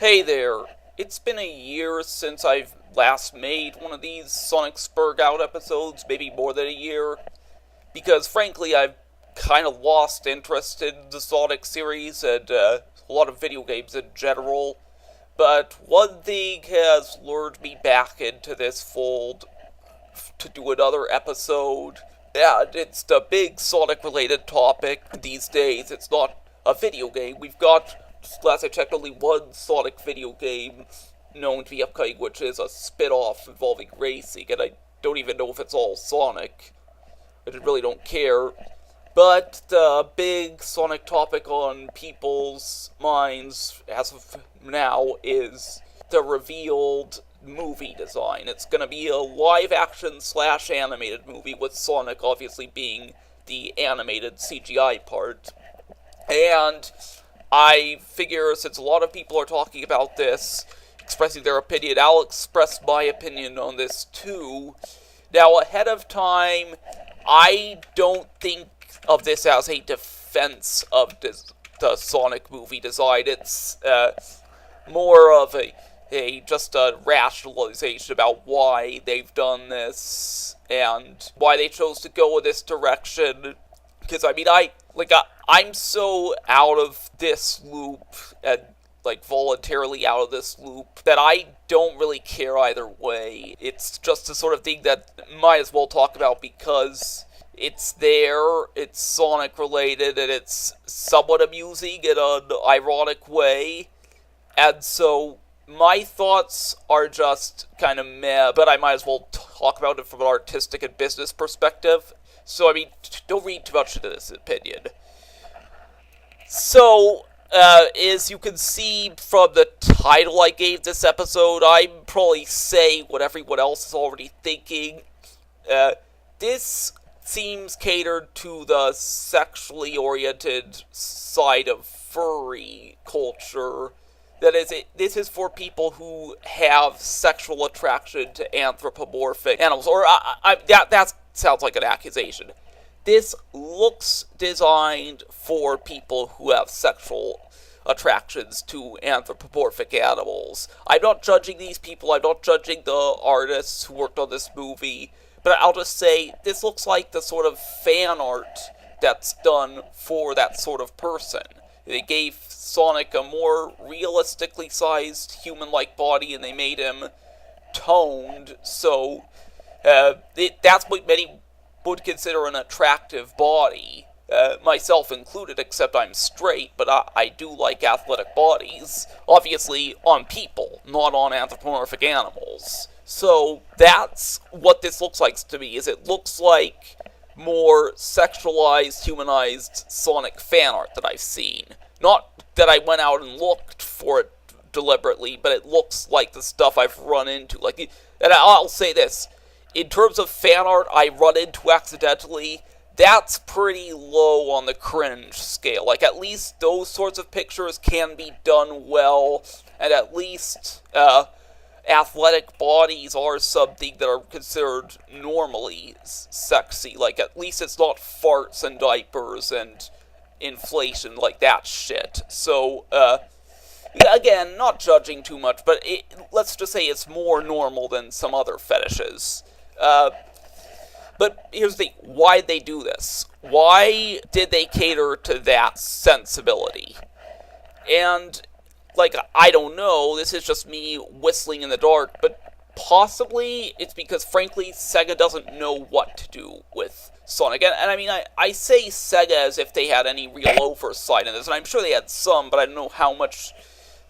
Hey there, it's been a year since I've last made one of these Sonic Sperg-Out episodes, maybe more than a year, because frankly I've kind of lost interest in the Sonic series and a lot of video games in general, but one thing has lured me back into this fold to do another episode, and it's the big Sonic-related topic these days. It's not a video game. We've got, last I checked, only one Sonic video game known to be upcoming, which is a spin-off involving racing, and I don't even know if it's all Sonic. I just really don't care. But the big Sonic topic on people's minds, as of now, is the revealed movie design. It's gonna be a live-action / animated movie, with Sonic obviously being the animated CGI part. And I figure since a lot of people are talking about this, expressing their opinion, I'll express my opinion on this too. Now, ahead of time, I don't think of this as a defense of the Sonic movie design. It's more of just a rationalization about why they've done this and why they chose to go in this direction. Because, I mean, I'm so out of this loop, and, voluntarily out of this loop, that I don't really care either way. It's just the sort of thing that might as well talk about because it's there, it's Sonic-related, and it's somewhat amusing in an ironic way. And so, my thoughts are just kind of meh, but I might as well talk about it from an artistic and business perspective. So, I mean, don't read too much into this opinion. So, as you can see from the title I gave this episode, I'm probably saying what everyone else is already thinking. This seems catered to the sexually oriented side of furry culture. That is, this is for people who have sexual attraction to anthropomorphic animals, or that sounds like an accusation. This looks designed for people who have sexual attractions to anthropomorphic animals. I'm not judging these people, I'm not judging the artists who worked on this movie, but I'll just say, this looks like the sort of fan art that's done for that sort of person. They gave Sonic a more realistically sized human-like body, and they made him toned, so that's what many would consider an attractive body, myself included, except I'm straight, but I do like athletic bodies, obviously on people, not on anthropomorphic animals. So that's what this looks like to me, is it looks like more sexualized, humanized Sonic fan art that I've seen. Not that I went out and looked for it deliberately, but it looks like the stuff I've run into. And I'll say this, in terms of fan art I run into accidentally, that's pretty low on the cringe scale. At least those sorts of pictures can be done well, and at least athletic bodies are something that are considered normally sexy. At least it's not farts and diapers and inflation, that shit. So, again, not judging too much, but let's just say it's more normal than some other fetishes. But here's the thing, why'd they do this? Why did they cater to that sensibility? And, I don't know, this is just me whistling in the dark, but possibly it's because, frankly, Sega doesn't know what to do with Sonic. And I mean, I say Sega as if they had any real oversight in this, and I'm sure they had some, but I don't know how much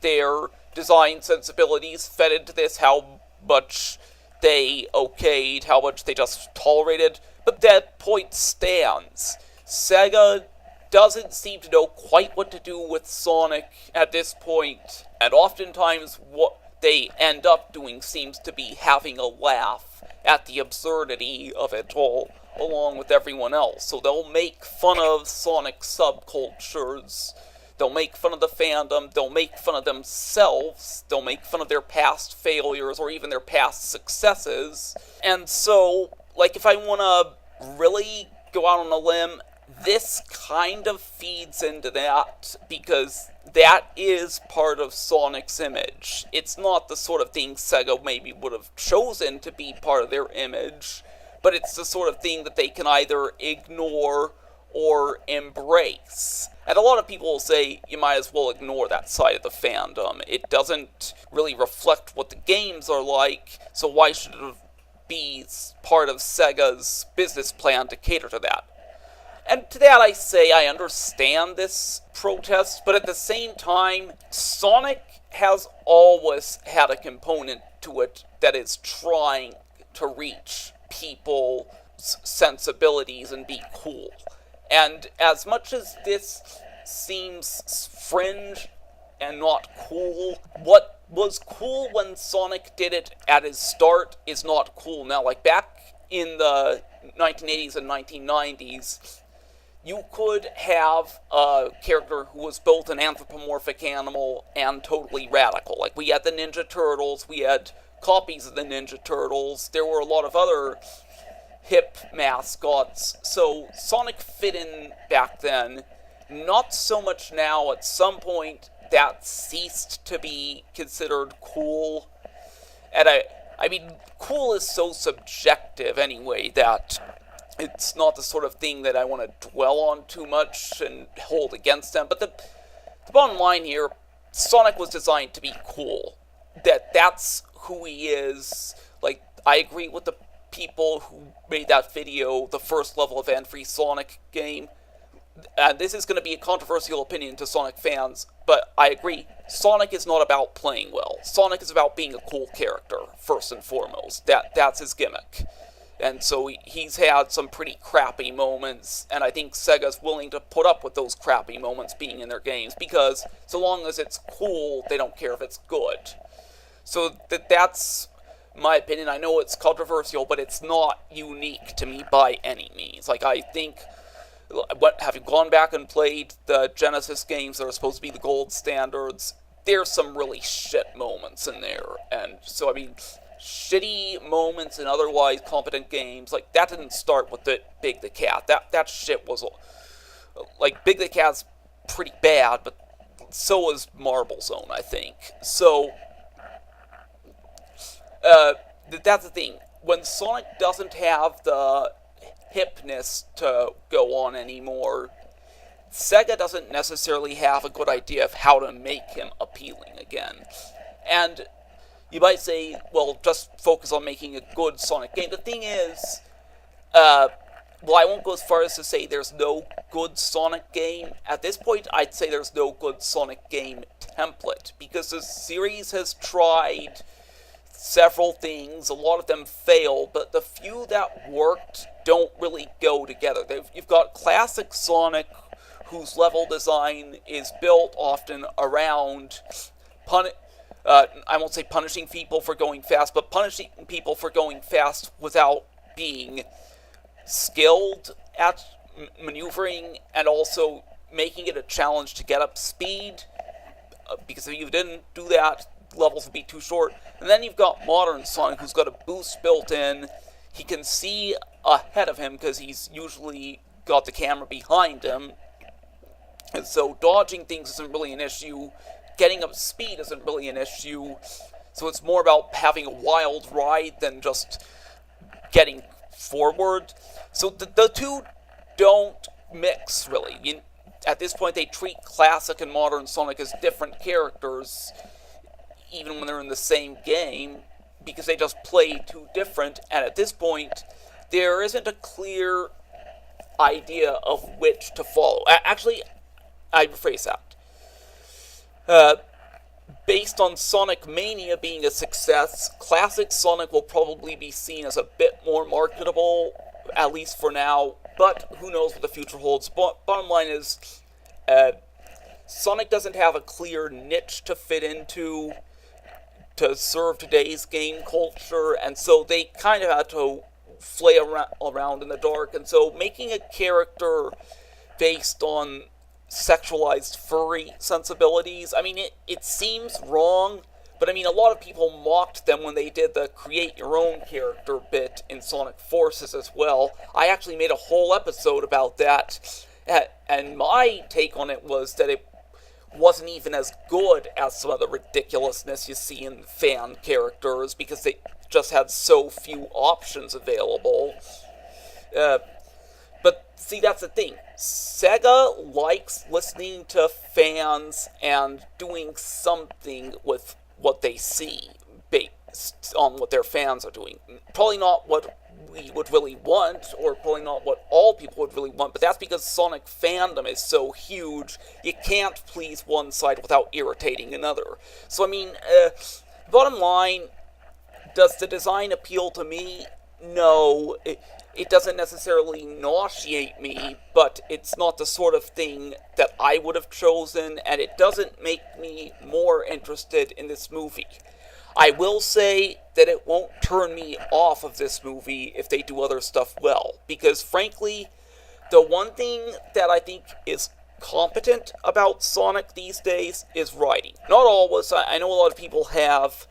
their design sensibilities fed into this, how much they okayed, how much they just tolerated, but that point stands. Sega doesn't seem to know quite what to do with Sonic at this point, and oftentimes what they end up doing seems to be having a laugh at the absurdity of it all, along with everyone else. So they'll make fun of Sonic subcultures, they'll make fun of the fandom, they'll make fun of themselves, they'll make fun of their past failures or even their past successes. And so, if I want to really go out on a limb, this kind of feeds into that, because that is part of Sonic's image. It's not the sort of thing Sega maybe would have chosen to be part of their image, but it's the sort of thing that they can either ignore or embrace. And a lot of people will say you might as well ignore that side of the fandom. It doesn't really reflect what the games are like, so why should it be part of Sega's business plan to cater to that? And to that I say I understand this protest, but at the same time, Sonic has always had a component to it that is trying to reach people's sensibilities and be cool. And as much as this seems fringe and not cool, what was cool when Sonic did it at his start is not cool now. Like back in the 1980s and 1990s, you could have a character who was both an anthropomorphic animal and totally radical. Like, we had the Ninja Turtles, we had copies of the Ninja Turtles, there were a lot of other hip mascots, so Sonic fit in back then. Not so much now. At some point, that ceased to be considered cool. And I mean, cool is so subjective anyway that it's not the sort of thing that I want to dwell on too much and hold against them. But the bottom line here, Sonic was designed to be cool. That's who he is. Like, I agree with the people who made that video, the first level event-free Sonic game. And this is going to be a controversial opinion to Sonic fans, but I agree. Sonic is not about playing well. Sonic is about being a cool character, first and foremost. That's his gimmick. And so he's had some pretty crappy moments, and I think Sega's willing to put up with those crappy moments being in their games, because so long as it's cool, they don't care if it's good. So that's my opinion. I know it's controversial, but it's not unique to me by any means. Like, I think, having gone back and played the Genesis games that are supposed to be the gold standards, there's some really shit moments in there. And so, I mean, shitty moments in otherwise competent games, like, that didn't start with Big the Cat. That shit was, like, Big the Cat's pretty bad, but so was Marble Zone, I think. So, that's the thing. When Sonic doesn't have the hipness to go on anymore, Sega doesn't necessarily have a good idea of how to make him appealing again. And you might say, well, just focus on making a good Sonic game. The thing is, well, I won't go as far as to say there's no good Sonic game. At this point, I'd say there's no good Sonic game template, because the series has tried several things. A lot of them fail, but the few that worked don't really go together. You've got classic Sonic, whose level design is built often around I won't say punishing people for going fast, but punishing people for going fast without being skilled at maneuvering, and also making it a challenge to get up speed, because if you didn't do that, levels would be too short. And then you've got modern Sonic, who's got a boost built in. He can see ahead of him because he's usually got the camera behind him, and so dodging things isn't really an issue. Getting up speed isn't really an issue, so it's more about having a wild ride than just getting forward. So the two don't mix, really. At this point, they treat classic and modern Sonic as different characters, even when they're in the same game, because they just play too different, and at this point, there isn't a clear idea of which to follow. Actually, I rephrase that. Based on Sonic Mania being a success, classic Sonic will probably be seen as a bit more marketable, at least for now, but who knows what the future holds. Bottom line is, Sonic doesn't have a clear niche to fit into to serve today's game culture, and so they kind of had to flail around in the dark. And so making a character based on sexualized furry sensibilities, I mean, it seems wrong, but I mean, a lot of people mocked them when they did the create your own character bit in Sonic Forces as well. I actually made a whole episode about that, and my take on it was that it wasn't even as good as some of the ridiculousness you see in fan characters because they just had so few options available. But see, that's the thing. Sega likes listening to fans and doing something with what they see based on what their fans are doing. Probably not what we would really want, or probably not what all people would really want, but that's because Sonic fandom is so huge, you can't please one side without irritating another. So, I mean, bottom line, does the design appeal to me? No, it doesn't necessarily nauseate me, but it's not the sort of thing that I would have chosen, and it doesn't make me more interested in this movie. I will say that it won't turn me off of this movie if they do other stuff well, because frankly, the one thing that I think is competent about Sonic these days is writing. Not always. I know a lot of people have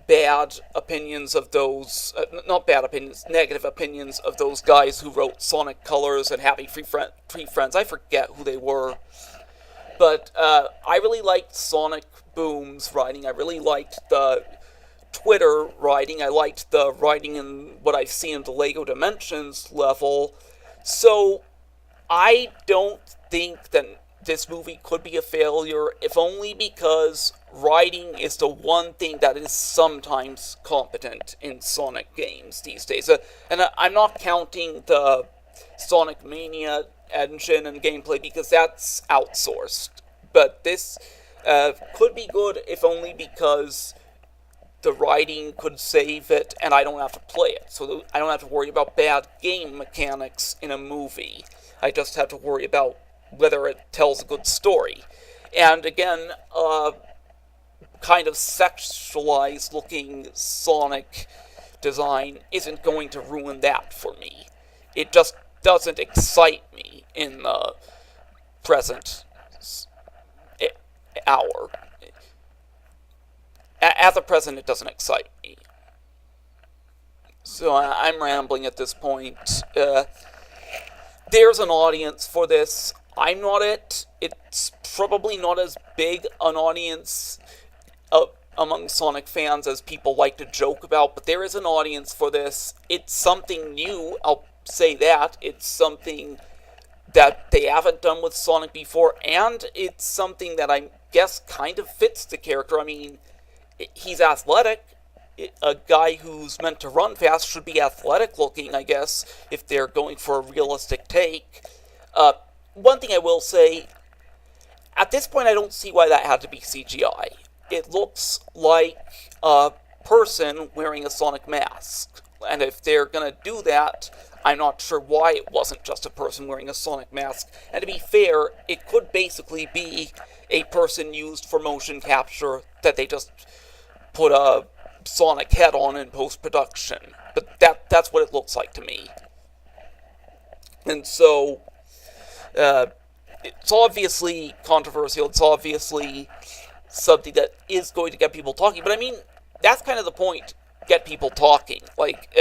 bad opinions of those, not bad opinions, negative opinions of those guys who wrote Sonic Colors and Happy Tree Friends. I forget who they were. But I really liked Sonic Boom's writing. I really liked the Twitter writing. I liked the writing in what I've seen at the LEGO Dimensions level. So I don't think that this movie could be a failure, if only because writing is the one thing that is sometimes competent in Sonic games these days. And I'm not counting the Sonic Mania engine and gameplay because that's outsourced. But this could be good if only because the writing could save it and I don't have to play it. So I don't have to worry about bad game mechanics in a movie. I just have to worry about whether it tells a good story. And again, kind of sexualized looking Sonic design isn't going to ruin that for me. It just doesn't excite me in the present hour. At the present, it doesn't excite me. So I'm rambling at this point. There's an audience for this. I'm not it. It's probably not as big an audience among Sonic fans as people like to joke about, but there is an audience for this. It's something new, I'll say that. It's something that they haven't done with Sonic before, and it's something that I guess kind of fits the character. I mean, he's athletic. A guy who's meant to run fast should be athletic looking, I guess, if they're going for a realistic take. One thing I will say, at this point I don't see why that had to be CGI. It looks like a person wearing a Sonic mask. And if they're gonna do that, I'm not sure why it wasn't just a person wearing a Sonic mask. And to be fair, it could basically be a person used for motion capture that they just put a Sonic head on in post-production. But that's what it looks like to me. And so, it's obviously controversial, it's obviously something that is going to get people talking, but I mean, that's kind of the point, get people talking. Like,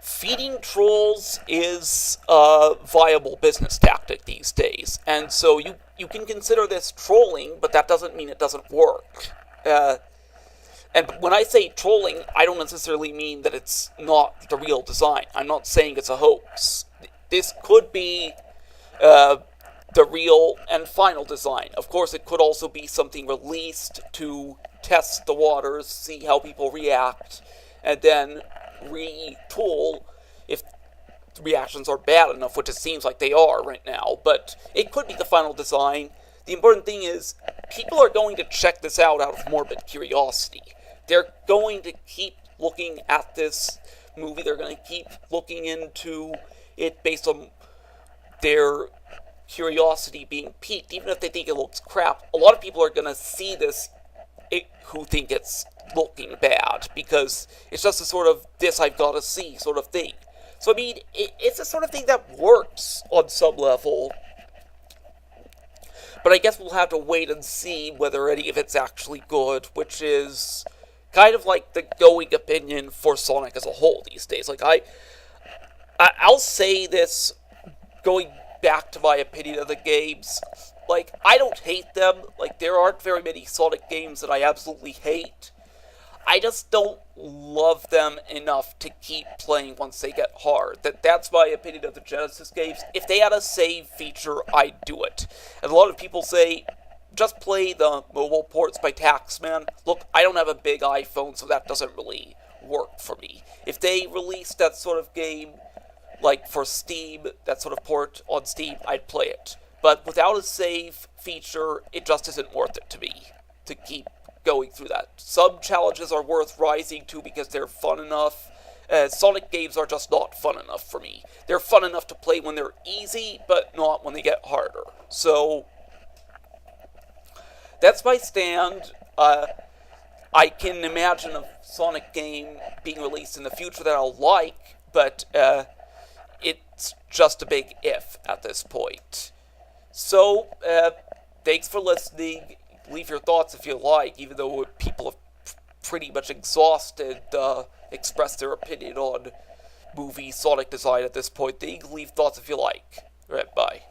feeding trolls is a viable business tactic these days, and so you can consider this trolling, but that doesn't mean it doesn't work. And when I say trolling, I don't necessarily mean that it's not the real design. I'm not saying it's a hoax. This could be the real and final design. Of course, it could also be something released to test the waters, see how people react, and then retool if the reactions are bad enough, which it seems like they are right now. But it could be the final design. The important thing is, people are going to check this out of morbid curiosity. They're going to keep looking at this movie. They're going to keep looking into it based on their curiosity being piqued, even if they think it looks crap. A lot of people are going to see this who think it's looking bad, because it's just a sort of this I've got to see sort of thing. So I mean, it's a sort of thing that works on some level, but I guess we'll have to wait and see whether any of it's actually good, which is kind of like the going opinion for Sonic as a whole these days. Like, I'll say this, going back to my opinion of the games, Like, I don't hate them. Like, there aren't very many Sonic games that I absolutely hate. I just don't love them enough to keep playing once they get hard. That's my opinion of the Genesis games. If they had a save feature, I'd do it. And a lot of people say, just play the mobile ports by Taxman. Look, I don't have a big iPhone, so that doesn't really work for me. If they released that sort of game, like for Steam, that sort of port on Steam, I'd play it. But without a save feature, it just isn't worth it to me to keep going through that. Some challenges are worth rising to because they're fun enough. Sonic games are just not fun enough for me. They're fun enough to play when they're easy, but not when they get harder. So, that's my stand. I can imagine a Sonic game being released in the future that I'll like, but it's just a big if at this point. So, thanks for listening. Leave your thoughts if you like, even though people have pretty much exhausted, expressed their opinion on movie Sonic design at this point. They can leave thoughts if you like. Alright, bye.